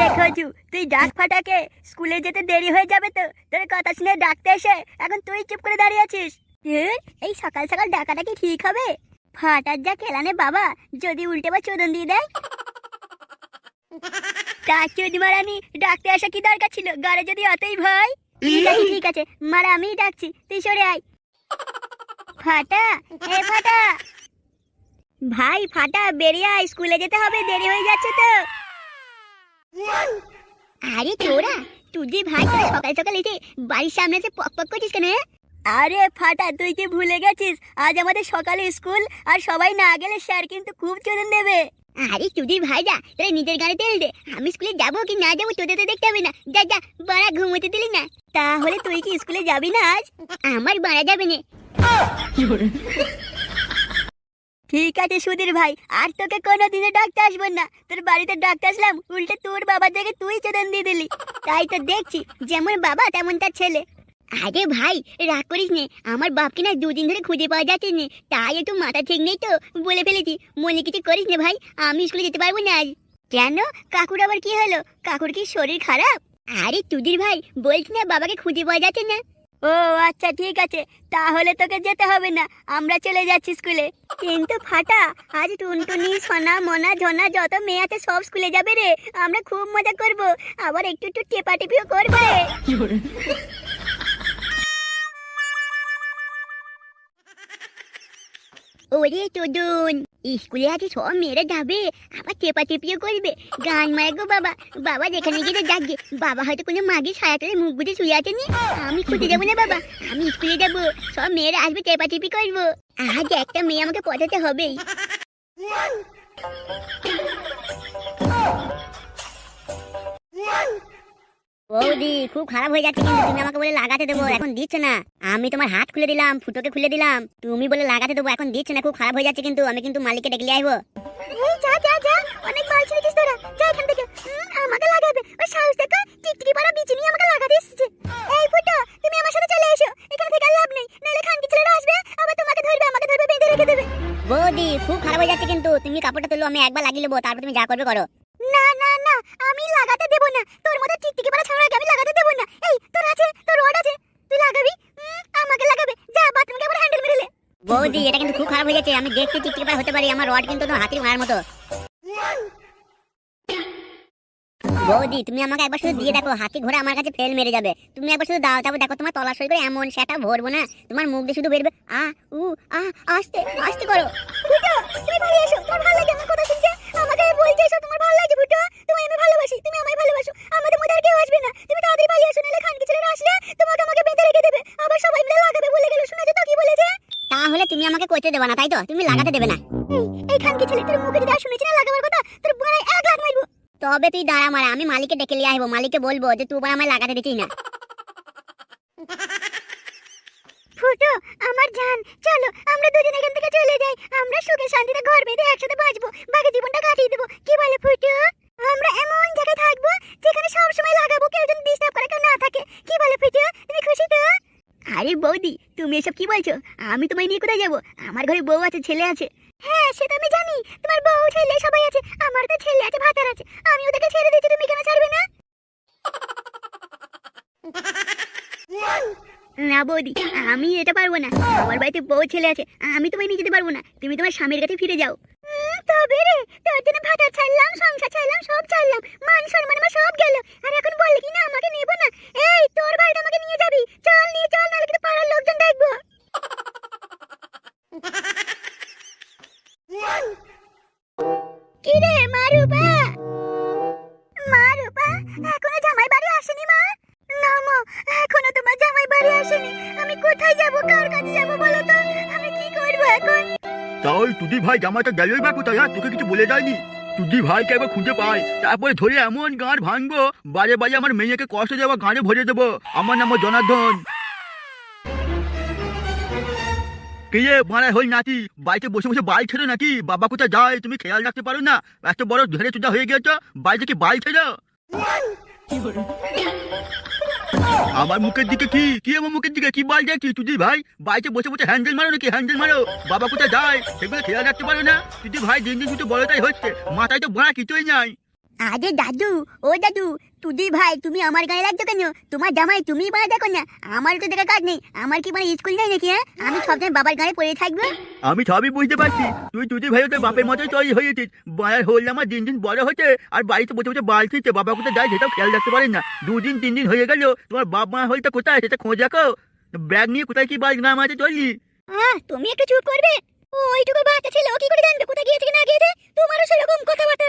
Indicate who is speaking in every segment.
Speaker 1: রে খোঁজু, তুই ডাক ফাটাকে, স্কুলে যেতে দেরি হয়ে যাবে তো। তোর কথা শুনে ডাকতে এসে এখন তুই চুপ করে দাঁড়িয়ে আছিস। এই সকাল সকাল ডাকাটা কি ঠিক হবে? ফাটার যা খেলানে বাবা, যদি উল্টে বা চোদন দিয়ে দেয়। তার চোদি মারানি, ডাকতে আসা কি দরকার ছিল? গাড়ে যদি অতই ভয়। ঠিক আছে মারা, আমিই ডাকছি, তুই সরে আয়। ফাটা, এ ফাটা ভাই, ফাটা বেরিয়ে আয়, স্কুলে যেতে হবে, দেরি হয়ে যাচ্ছে তো। আরে তোরা তুই ভাই, তোরা সকাল সকাল এসে বাড়ির সামনে এসে পক পক করছিস কেন? আরে ফাটা, তুই কি ভুলে গেছিস আজ আমাদের সকালে স্কুল, আর সবাই না গেলে স্যার কিন্তু খুব চোদন দেবে। আরে তুই ভাই যা, তোরা নিজের গাড়ি তেল দে, আমি স্কুলে যাবো কি না যাবো তোদের তো দেখতে হবে না। যা যা, বাড়া ঘুমোতে দিলি না। তাহলে তুই কি স্কুলে যাবি না আজ? আমার বাড়া যাবে না। ঠিক আছে সুধীর ভাই, আর তোকে কোনোদিনও ডাকতে আসবো না। তোর বাড়িতে ডাকতে আসলাম, উল্টে তোর বাবার জায়গায় তুই চোদন দিয়ে দিলি। তাই তো দেখছি, যেমন বাবা তেমন তার ছেলে। আরে ভাই রাগ করিস নে, আমার বাপকে না দুদিন ধরে খুঁজে পাওয়া যাচ্ছে না, তাই একটু মাথা ঠিক নেই তো বলে ফেলেছি। মনে কিছু করিস না ভাই, আমি স্কুলে যেতে পারবো না আজ। কেন, কাকুর আবার কি হলো? কাকুর কি শরীর খারাপ? আরে তুদির ভাই, বলছি না বাবাকে খুঁজে পাওয়া যাচ্ছে না। ও আচ্ছা ঠিক আছে, তাহলে তোকে যেতে হবে না, আমরা চলে যাচ্ছি স্কুলে। কিন্তু ফাটা, আজ টুনটুনি, সোনা, মোনা, ঝোনা যত মেয়ে আছে সব স্কুলে যাবে রে। আমরা খুব মজা করব, আবার একটু একটু টেপাটেপিও করবে। ওরে টুডুন, স্কুলে আজ সব মেয়েরা যাবে, আবার টেপাটেপিও করবে, গান মারবো বাবা। বাবা যেখানে গিয়ে যাকে, বাবা হয়তো কোনো মাগি ছায়া করে মুখ বুঝে শুয়ে আছেনি। আমি খুঁজে যাবো না বাবা, আমি স্কুলে যাবো, সব মেয়েরা আসবে, টেপাটেপি করবো। আজ একটা মেয়ে আমাকে পটাতে হবেই। বৌদি খুব খারাপ হয়ে যাচ্ছে কিন্তু, তুমি আমাকে বলে লাগাতে দেবো, এখন দিচ্ছ না। আমি তোমার হাত খুলে দিলাম, ফুটোকে খুলে দিলাম, তুমি বলে লাগাতে দেবো, এখন দিচ্ছ না, খুব খারাপ হয়ে যাচ্ছে কিন্তু। আমি কিন্তু মালিককে ডেকে নিয়ে আসবো। এই যা যা যা, অনেক বাল ছেড়েছিস তোরা, যা এখান থেকে। আমাকে লাগাবে, ওই সাহস দেখো, টিকটিকি পাড়া বিচি নিয়ে আমাকে লাগাতে এসেছে। এই ফুটো, তুমি আমার সাথে চলে এসো, এখান থেকে লাভ নেই, নাহলে খানকি ছেলেরা আসবে, আবার তোমাকে ধরবে, আমাকে ধরবে, বেঁধে রেখে দেবে। বৌদি খুব খারাপ হয়ে যাচ্ছে কিন্তু, তুমি কাপড়টা তুলো, আমি একবার লাগিয়ে নেবো, তারপর তুমি যা করবে করো। না না না, আমি লাগাতে দেব না, তোর মতো টিকটিকি পাড়া ছাড়াকে আমি লাগাতে দেব না। এই তোর আছে, তোর রড আছে, তুই লাগাবি? আমাকে লাগাবে, যা বাথরুমে আবার হ্যান্ডেল মেরে লে। বৌদি এটা কিন্তু খুব খারাপ হয়ে যাচ্ছে, আমি দেখতে টিকটিকি পাড়া হতে পারি, আমার রড কিন্তু হাতির মারার মতো। বৌদি তুমি আমাকে একবার শুধু দিয়ে দেখো, হাতি ঘোড়া আমার কাছে ফেল মেরে যাবে। তুমি একবার শুধু দাও, তারপর দেখো তোমার তলা সই করে এমন সেটা ভরবো না, তোমার মুখ দিয়ে শুধু বেরবে আ উ আ, আস্তে আস্তে করো। ফুটো তুমি ভালো এসো, তোমার ভালো লাগে আমার কথা শুনতে, আমাকে বলতে এসো তোমার ভালো লাগে। ফুটো তুমি আমি ভালোবাসি, তুমি আমায় ভালোবাসো, আমাদের মধ্যে আর কেউ আসবে না, তুমি তাড়াতাড়ি পালিয়ে এসো, নাহলে খানকি ছেলেরা আসলে তোমাকে আমাকে বেঁধে রেখে দেবে, আবার সবাই মিলে লাগাবে বলে গেল। শুনেছো তো কি বলেছে? তাহলে তুমি আমাকে করতে দেবে না, তাই তো? তুমি লাগাতে দেবে না? এই খানকি ছেলে, তোর মুখে যদি আর শুনেছি না লাগাবার কথা, তোর বাড়ায় এক লাখ মারবো। তবে তুই দাঁড়া মারা, আমি মালিককে ডেকে নিয়ে আসবো, মালিককে বলবো যে তুই আমায় লাগাতে দিচ্ছিস না। ফুটো আমার জান, চলো আমরা দুজন এখান থেকে চলে যাই, আমরা সুখে শান্তিতে ঘর বেঁধে একসাথে বাঁচবো, বাকি জীবনটা কাটিয়ে দেবো, কি বলে ফুটো? আমরা এমন জায়গায় থাকবো যেখানে সব সময় লাগাবো, কেউ যেন ডিস্টার্ব করে কেউ না থাকে, কি বলে ফুটো? তুমি খুশি তো? আরে বৌদি তুমি এসব কি বলছো? আমি তোমায় নিয়ে কোথায় যাবো? আমার ঘরে বউ আছে, ছেলে আছে। হ্যাঁ সেটা আমি জানি, তোমার বউ ছেলে সবাই আছে, আমার তো ছেলে আছে, ভাতার আছে, আমি ওদেরকে ছেড়ে দিচ্ছি, তুমি কেন ছাড়বে না? না বৌদি, আমি এটা পারবো না, আমার বাড়িতে বউ ছেলে আছে, আমি তোমায় নিয়ে যেতে পারবো না, তুমি তোমার স্বামীর কাছে ফিরে যাও। তবে রে, তোর জন্য ভাতার ছাড়লাম, সংসার ছাড়লাম, সব ছাড়লাম, মান সম্মান আমার সব গেল, আর এখন বললি কি না আমাকে নেবো না? এই তোর বাড়িতে আমাকে নিয়ে যাবি, চল নিয়ে চল, নাহলে কিন্তু পাড়ার লোকজন দেখবো। কি রে মারুপা, মারুপা এখনো জামাই বাড়ি আসেনি? মা না মা, এখনো তোমার জামাই বাড়ি আসেনি, আমি কোথায় যাবো, কার কাছে যাবো বলো তো, আমি কি করবো এখন?
Speaker 2: তাই তুদি ভাই জামাইটা গেলই বা কোথায়? তোকে কিছু বলে যায়নি? তুদি ভাইকে একবার খুঁজে পাই, তারপরে ধরে এমন গাঁড় ভাঙবো, বাজে বাজে আমার মেয়েকে কষ্ট দেওয়া গাঁড়ে ভরে দেবো। আমার নাম জনার্দন। কে মারা হই নাতি, বাড়িতে বসে বসে বাল ছেড়ো নাকি? বাবা কোথায় যায় তুমি খেয়াল রাখতে পারো না? এত বড় ধরে চুদা হয়ে গেছো, বাড়িতে কি বাল ছেড়ো? আমার মুখের দিকে কি কি আমার মুখের দিকে কি বাল দেখছি? তুদি ভাই বাড়িতে বসে বসে হ্যান্ডেল মারো নাকি? হ্যান্ডেল মারো, বাবা কোথায় যায় সেগুলো খেয়াল রাখতে পারো না? তুদি ভাই দিন দিন শুধু বড়টাই হচ্ছে, মাথায় তো বড়া কিছুই নাই।
Speaker 1: আরে দাদু, ও দাদু, তুদির ভাই তুমি আমার গায়ে লাগছো কেন? তোমার জামাই তুমিই বানা দেখো না, আমার তো দেখা কাজ নেই। আমার কি মানে স্কুল নেই নাকি? হ্যাঁ, আমি সবসময় বাবার গায়ে পড়ে থাকবো।
Speaker 2: আমি সবই বুঝতে পারছি, তুই তুই ভাই তোর বাপের মতোই তৈরি হয়েছিস। বাড়ার হলে আমার দিন দিন বড় হচ্ছে, আর বাড়িতে বসে বসে বাল ছিচ্ছে, বাবা কোথায় যায় সেটাও খেয়াল রাখতে পারেন না। 2 দিন 3 দিন হয়ে গেল, তোমার বাপ মা হলটা কোথায় সেটা খোঁজ রাখো। ব্যাগ নিয়ে কোথায় কি বাল নাম আছে চললি?
Speaker 1: তুমি একটু চুপ করবে। ওইটুকু বাচ্চা ছেলে ও কি করে জানবে কোথায় গিয়েছে কি না গিয়েছে? তোমারও সেরকম কথাবার্তা।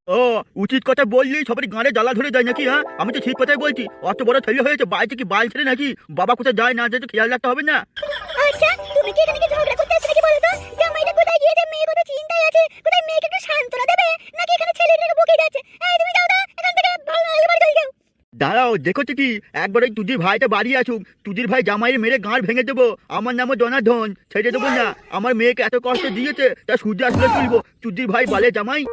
Speaker 2: ও উচিত কথা বললি সবারই গাঁড়ে জ্বালা ধরে যায় নাকি? হ্যাঁ, আমি তো ঠিক কথাই বলছি। অত বড় ছেলে হয়েছে, বাড়িতে কি বাল ছেড়ে নাকি? বাবা কোথায় যায় না যায় তো খেয়াল রাখতে হবে না?
Speaker 1: আচ্ছা, তুমি কি এখানে কি ঝগড়া করতে আসছো নাকি বলো তো? জামাইটা কোথায় গিয়েছে, মেয়ে কোথায় চিন্তায় আছে, কোথায় মেয়েকে একটু সান্ত্বনা দেবে নাকি এখানে ছেলেটাকে বকে যাচ্ছে? এই তুমি যাও তো এখান থেকে, ভালো না এবার চলে যাও।
Speaker 2: দাঁড়াও, দেখো তো কি একবার ওই তুজির ভাইটা বাড়ি আসুক, তুজির ভাই জামাইয়ের মেরে গাঁড় ভেঙে দেবো। আমার নামও জনার্দন, ছেড়ে দেবো না। আমার মেয়েকে এত কষ্ট দিয়েছে, তা সূর্য আসলে তুলবো। তুজির ভাই বলে জামাই।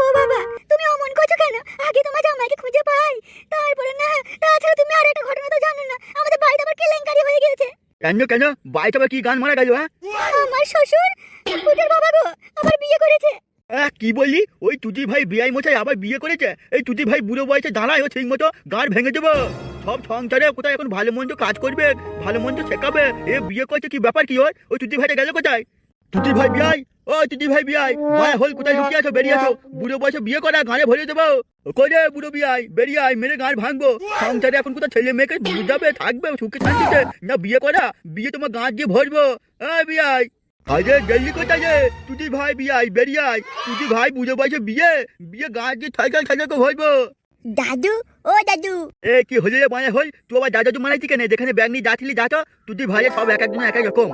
Speaker 1: ও বাবা, তুমি অমন করছো কেন? আগে তোমার জামাইকে খুঁজে পাই, তারপরে না। তাছাড়া তুমি আর একটা ঘটনা তো জানো না, আমাদের বাড়িতে আবার কেলেঙ্কারি হয়ে গেছে।
Speaker 2: কেন কেন বাড়িতে আবার কি গান মারা গেল? হ্যাঁ,
Speaker 1: আমার শ্বশুর ফুটের বাবা গো আবার বিয়ে করেছে।
Speaker 2: কি বললি? ওই তুজির ভাই বিয়াই মশাই আবার বিয়ে করেছে? এই তুজির ভাই বুড়ো বয়সে দাঁড়ায়, ও ঠিক মতো গাঁড় ভেঙে দেবো। সব সংসারে কোথায় এখন ভালো মন্দ কাজ করবে, ভালো মন্দ শেখাবে, এ বিয়ে করছে কি ব্যাপার কি হয়? ওই তুজির ভাইটা গেল কোথায়? তুজির ভাই বিয়াই, ও তুজির ভাই বিয়াই, মায়া হল কোথায় লুকিয়ে আছো? বেরিয়ে আসো, বুড়ো বয়সে বিয়ে করা গাঁড়ে ভরে দেবো। করে বুড়ো বিয়াই বেরিয়ে আয়, মেরে গাঁড় ভাঙবো। সংসারে এখন কোথায় ছেলে মেয়েকে বুঝাবে, থাকবে সুখে শান্তিতে, না বিয়ে করা? বিয়ে তোমার গাঁট দিয়ে ভরবো। বিয়াই আরে জলদি কোথায় রে? তুই ভাই বিয়াই বেরিয়ে আয়। তুই ভাই বুঝে বয়সে বিয়ে, বিয়ে গাছ দিয়ে ঠাইকাল ঠাইকাল হইবো।
Speaker 1: দাদু, ও দাদু,
Speaker 2: কি হলে রে মায়া হই? তুই আবার দাদা মানাইছি কেন? যেখানে ব্যাগ নিয়ে যাচ্ছিলি যাতো। তুই ভাইয়ের সব এক একজন এক এক রকম।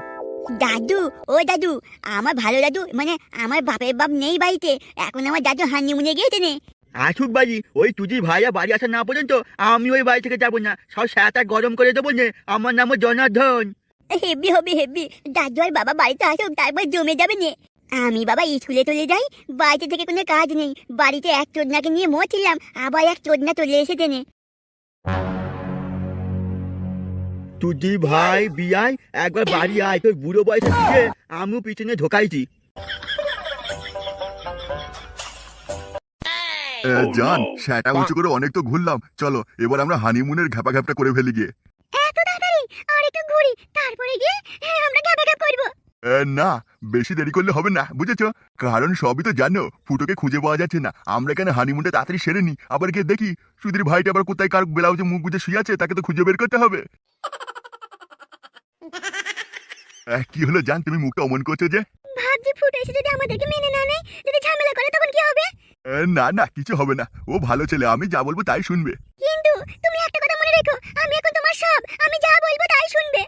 Speaker 1: দাদু, ও দাদু, আমার ভালো দাদু মানে আমার বাপের বাপ নেই বাড়িতে, এখন আমার দাদু হানিমুনে গিয়েছে নে।
Speaker 2: আসুক বাড়ি, ওই তুই ভাইয়া বাড়ি আসা না পর্যন্ত আমি ওই বাড়ি থেকে যাবো না। সব সাঁতা গরম করে দেবো নে। আমার নামও জনার্দন।
Speaker 1: হেব্বি হবে হেব্বি। দাদু আর বাবা বাড়িতে আসুক, তারপর জমে যাবে নে। আমি বাবা স্কুলে চলে যাই, বাড়িতে থেকে কোনো কাজ নেই। বাড়িতে এক চোদনাকে নিয়ে মরছিলাম, আবার এক চোদনা চলে এসেছে নে।
Speaker 2: তুই ভাই বিয়াই একবার বাড়ি আয়, তোর বুড়ো বয়সে বিয়ে আমিও পিছনে ঢোকাইছি।
Speaker 3: জান, সেটা উঁচু করে অনেক তো ঘুরলাম, চলো এবার আমরা হানিমুনের ঘ্যাপা ঘ্যাপটা করে ফেলি গিয়ে।
Speaker 1: এত তাড়াতাড়ি? আর একটু ঘুরি, তারপরে গিয়ে আমরা গ্যাবা গ্যাপ করবো।
Speaker 3: না, বেশি দেরি করলে হবে না, বুঝেছো? কারণ সবই তো জানো, ফুটোকে খুঁজে পাওয়া যাচ্ছে না। আমরা এখানে হানিমুনটা তাড়াতাড়ি সেরে নি, আবার গিয়ে দেখি সুধীর ভাইটা আবার কোথায় কার ব্লাউজে মুখ বুঝে শুয়ে আছে, তাকে তো খুঁজে বের করতে হবে। কি হলো জান, তুমি মুখটা অমন করছো যে?
Speaker 1: ভাবছি ফুটো এসে যদি আমাদেরকে মেনে না নেয়, যদি ঝামেলা করে, তখন কি হবে?
Speaker 3: না না, কিছু হবে না, ও ভালো ছেলে, আমি যা বলবো তাই শুনবে।
Speaker 1: কিন্তু তুমি একটা কথা মনে রেখো, আমি এখন তোমার সব, আমি যা বলবো তাই শুনবে।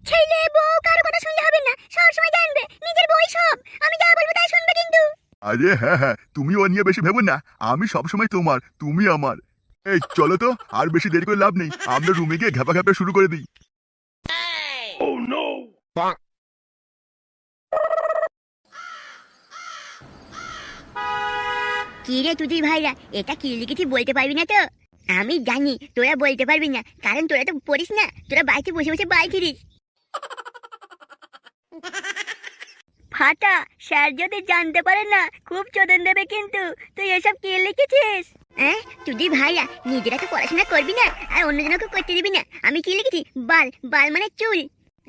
Speaker 1: ছেলে বউ কারো কথা শুনলে হবে না, সব সময় জানবে নিজের বই সব, আমি যা বলবো তাই শুনবে কিন্তু।
Speaker 3: আরে হ্যাঁ হ্যাঁ, তুমি ও নিয়ে বেশি ভেবো না, আমি সবসময় তোমার, তুমি আমার। এই চলো তো, আর বেশি দেরি করে লাভ নেই, আমরা রুমে গিয়ে ঘ্যাপা ঘ্যাপা শুরু করে দিই।
Speaker 1: কি রে তুই ভাইরা, এটা কি লিখেছি বলতে পারবি না তো? আমি জানি তোরা বলতে পারবি না, কারণ তোরা তো পড়িস না, তোরা বাড়িতে বসে বসে বাই ফিরিস। ফাটা, স্যার যদি জানতে পারে না খুব চোদন দেবে কিন্তু। তুই এসব কি লিখেছিস? তুই ভাইয়া নিজেরা তো পড়াশোনা করবি না, আর অন্যজনকে করতে দিবি না। আমি কি লিখেছি? বাল, বাল মানে চুল।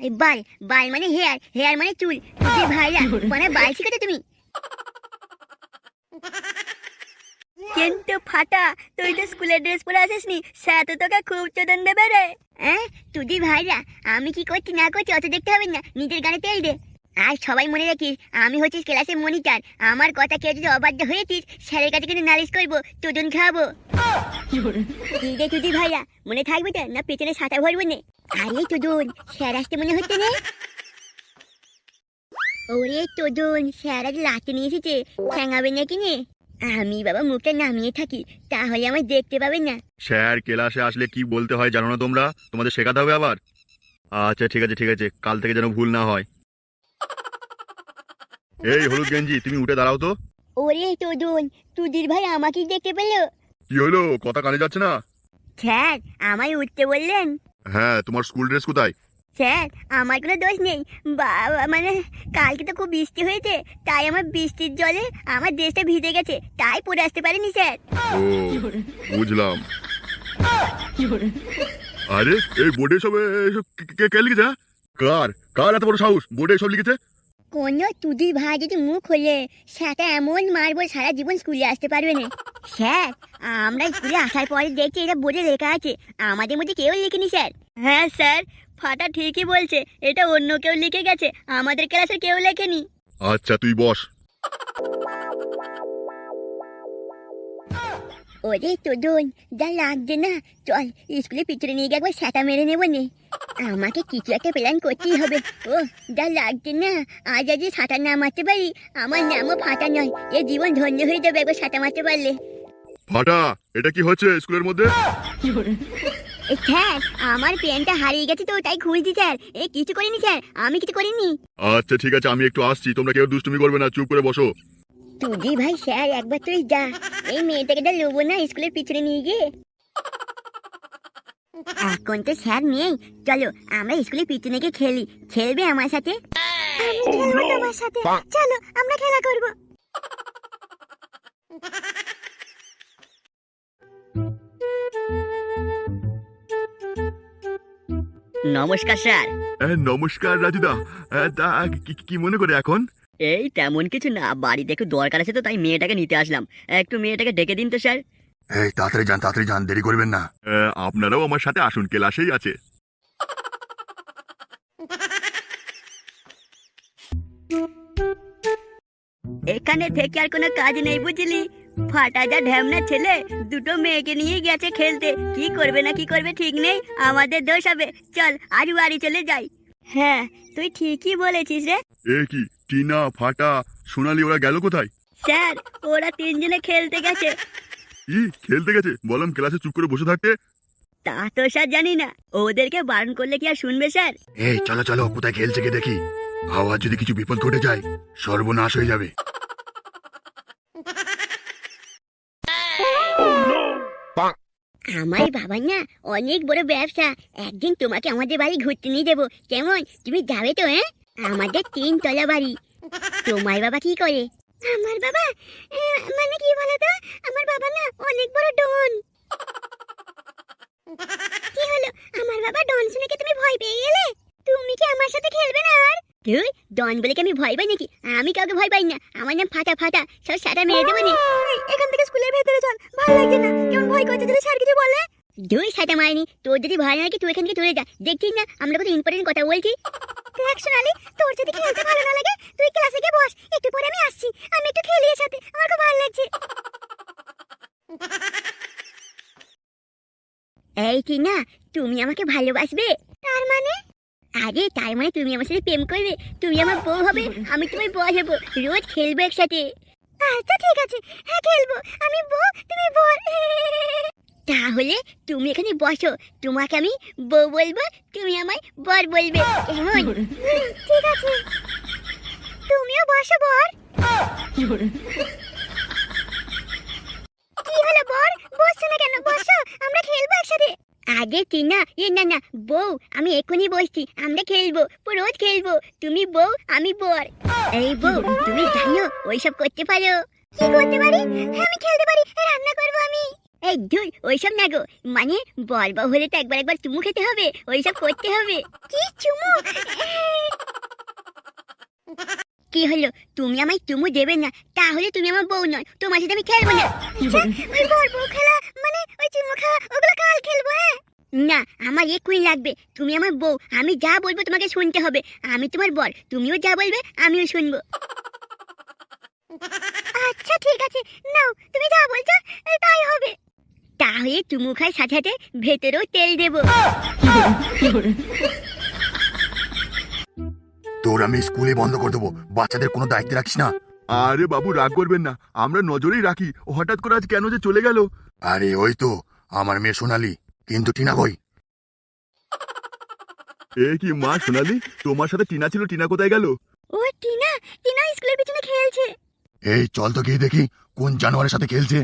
Speaker 1: এই বাল, বাল মানে হেয়ার, হেয়ার মানে চুল। তুই ভাইয়া মানে বাল শিখেছো তুমি? কিন্তু ফাটা, তুই তো স্কুলের ড্রেস পরে আসিসনি, স্যার তো তোকে খুব চোদন দেবে রে। তুই ভাইরা আমি কি করছি না করছি অত দেখতে হবে না, নিজের গানে তেল দে। আর সবাই মনে রাখিস, আমি হচ্ছিস ক্লাসের মনিটর। আমার কথা কেউ যদি অবাধ্য হয়েছিস, স্যারের কাছে কিন্তু নালিশ করবো, তোজন খাবো। তুই ভাইয়া মনে থাকবে তো, না পেছনে ছাতা ভরবো নে? আরে তোজন, স্যার আসতে মনে হচ্ছে না? ওরে তোজন, স্যার আজ লাঠি নিয়ে এসেছে, ঠ্যাঙাবে নাকি নে? আমি বাবা মুখটা নামিয়ে থাকি, তাহলে আমায় দেখতে পাবে না।
Speaker 4: স্যার ক্লাসে আসলে কি বলতে হয় জানো না তোমরা? তোমাদের শেখাতে হবে আবার। আচ্ছা ঠিক আছে ঠিক আছে, কাল থেকে যেন ভুল না হয়। এই হলুদ গেঞ্জি, তুমি উঠে দাঁড়াও তো।
Speaker 1: ওরে তোজন, তুদির ভাই আমাকেই দেখতে পেলো।
Speaker 4: কি হলো, কথা কানে যাচ্ছে না?
Speaker 1: স্যার আমায় উঠতে বললেন।
Speaker 4: হ্যাঁ, তোমার স্কুল ড্রেস কোথায়?
Speaker 1: স্যার আমার কোনো দোষ নেই, বাবা মানে কালকে তো খুব বৃষ্টি হয়েছে, তাই আমার বৃষ্টির জলে আমার ড্রেসটা ভিজে গেছে, তাই পরে আসতে পারিনি স্যার।
Speaker 4: ও বুঝলাম। আরে এই বোর্ডে সব এসব কে লিখেছে? হ্যাঁ? কার কার এত বড় সাহস বোর্ডে সব লিখেছে?
Speaker 1: কোনো তুদির ভাই যদি মুখ খোলে সেটা এমন মারবো সারা জীবন স্কুলে আসতে পারবে না। স্যার আমরা স্কুলে আসার পরে দেখছি এটা বোর্ডে লেখা আছে, আমাদের মধ্যে কেউ লিখেনি স্যার। হ্যাঁ স্যার, ফাটা ঠিকই বলছে, এটা অন্য কেউ লিখে গেছে, আমাদের ক্লাসের কেউ লেখেনি।
Speaker 4: আচ্ছা তুই বস।
Speaker 1: ওরে তোদন যা লাগছে না, চল স্কুলে পিছনে নিয়ে গিয়ে একবার সেটা মেরে নেবো নে। আমাকে কিছু একটা প্ল্যান করতেই হবে। ও যা লাগছে না, আজ আজ সাঁতার না মারতে পারি, আমার নামও ফাটা নয়, এ জীবন ধন্য হয়ে যাবে একবার সাঁতার মারতে পারলে।
Speaker 4: ফাটা, এটা কি হচ্ছে স্কুলের মধ্যে?
Speaker 1: স্যার আমার পেনটা হারিয়ে গেছে তো তাই খুঁজছি স্যার, এ কিছু করিনি স্যার, আমি কিছু করিনি।
Speaker 4: আচ্ছা ঠিক আছে, আমি একটু আসছি, তোমরা কেউ দুষ্টুমি করবে না, চুপ করে বসো।
Speaker 1: তুই ভাই স্যার একবার তুই যা, এই মেয়েটাকে যা লোবো না স্কুলের পিছনে নিয়ে গিয়ে। এখন তো স্যার নেই, চলো আমরা স্কুলের পিছনে গিয়ে খেলি, খেলবে আমার সাথে? আমি খেলবো তোমার সাথে, চলো আমরা খেলা করব। নমস্কার স্যার।
Speaker 4: নমস্কার রাজুদা। তা কি মনে করে এখন?
Speaker 1: এই তেমন কিছু না, বাড়িতে একটু দরকার আছে তো তাই মেয়েটাকে নিতে আসলাম, একটু মেয়েটাকে ডেকে দিন তো স্যার।
Speaker 3: এই তাড়াতাড়ি যান, দেরি করবেন না।
Speaker 4: আপনারাও আমার সাথে আসুন, ক্লাসেই আছে।
Speaker 1: এখানে থেকে আর কোনো কাজ নেই বুঝলি, ফাটা যা ঢ্যামনা ছেলে দুটো মেয়েকে নিয়ে গেছে খেলতে, কি করবে না কি করবে ঠিক নেই, আমাদের দোষ হবে, চল আজ বাড়ি চলে যাই। হ্যাঁ তুই ঠিকই বলেছিস রে।
Speaker 4: এ কি টিনা, ফাটা, সোনালি ওরা গেল কোথায়?
Speaker 1: স্যার ওরা তিনজনে খেলতে গেছে।
Speaker 4: কি খেলতে গেছে? বললাম ক্লাসে চুপ করে বসে থাকতে।
Speaker 1: তা তো স্যার জানি না, ওদেরকে বারণ করলে কি আর শুনবে স্যার?
Speaker 3: এই চলো কোথায় খেলছে কে দেখি, আওয়াজ যদি কিছু বিপদ ঘটে যায় সর্বনাশ হয়ে যাবে।
Speaker 1: আমার বাবা না অনেক বড় ব্যবসা, একদিন তোমাকে আমাদের বাড়ি ঘুরতে নিয়ে যাবো, কেমন? তুমি যাবে তো? হ্যাঁ আমাদের 3 তলা বাড়ি। তোমার বাবা কি করে? আমার বাবা মানে কি বলতো, আমার বাবা না অনেক বড় ডন। কি হলো, আমার বাবা ডন শুনে কি তুমি ভয় পেয়ে গেলে? তুমি কি আমার সাথে খেলবে না আর? তুই ডন বলে কি আমি ভয় পাই নাকি? আমি কাউকে ভয় পাই না, আমার নাম ফাটা, সব সাটা মেরে দেবো নি। এখান থেকে স্কুলের ভেতরে চল, ভালো লাগছে না, কেমন ভয় করছে যদি স্যার কিছু বলে। দুই সাটা মারিনি, তোর যদি ভয় না লাগে তুই এখান থেকে চলে যা, দেখছিস না আমরা কত ইম্পর্টেন্ট কথা বলছি। দেখ সোনালি, তোর যদি খেলতে ভালো না লাগে তুই ক্লাসে গিয়ে বস, একটু পরে আমি আসছি, আমি একটু খেলি এর সাথে, আমার খুব ভালো লাগছে। এই কি না, তুমি আমাকে ভালোবাসবে? তার মানে? আরে তার মানে তুমি আমার সাথে প্রেম করবে, তুমি আমার বউ হবে, আমি তোমার বর হবো, রোজ খেলবো একসাথে। আচ্ছা ঠিক আছে, হ্যাঁ খেলবো, আমি বউ তুমি বর। তাহলে তুমি এখানে বসো, তোমাকে আমি বউ বলবো, তুমি আমায় বর বলবে, কেমন? ঠিক আছে, তুমিও বসো বর। কি হলো বর, বসছো না কেন? বসো, আমরা খেলবো একসাথে। আগে টিনা, না বউ, আমি এখনই বসছি, আমরা খেলবো, রোজ খেলবো, তুমি বউ আমি বর। এই বউ তুমি জানো ওইসব করতে পারো? কি করতে পারি? আমি খেলতে পারি, রান্না করবো আমি। এই ধুই ওইসব না গো, মানে বর বউ হলে তো একবার চুমু খেতে হবে, ওইসব করতে হবে। কি চুমু? কি হলো, তুমি আমায় চুমু দেবে না? তাহলে তুমি আমার বউ নয়, তোমার সাথে আমি খেলবো না। ওই বর বউ খেলা মানে ওই চুমু খাওয়া, ওগুলো কাল খেলবো। হ্যাঁ না, আমার এক্ষুনি লাগবে, তুমি আমার বউ, আমি যা বলবো তোমাকে শুনতে হবে, আমি তোমার বর, তুমিও যা বলবে আমিও শুনবো। আচ্ছা ঠিক আছে, নাও তুমি যা বলছো তাই হবে। তাহলে চুমু খাই সাথে সাথে ভেতরেও তেল দেবো।
Speaker 3: তোর আমি স্কুলে বন্ধ করে দেবো, বাচ্চাদের কোনো দায়িত্ব রাখিস না।
Speaker 4: আরে বাবু রাগ করবেন না, আমরা নজরেই রাখি, ও হঠাৎ করে আজ কেন যে চলে গেল।
Speaker 3: আরে ওই তো আমার মেয়ে সোনালি, কিন্তু টিনা কই?
Speaker 4: এ কি মা সোনালি, তোমার সাথে টিনা ছিল, টিনা কোথায় গেল?
Speaker 1: ও টিনা, টিনা স্কুলের পিছনে খেলছে।
Speaker 3: এই চল তো গিয়ে দেখি কোন জানোয়ারের সাথে খেলছে।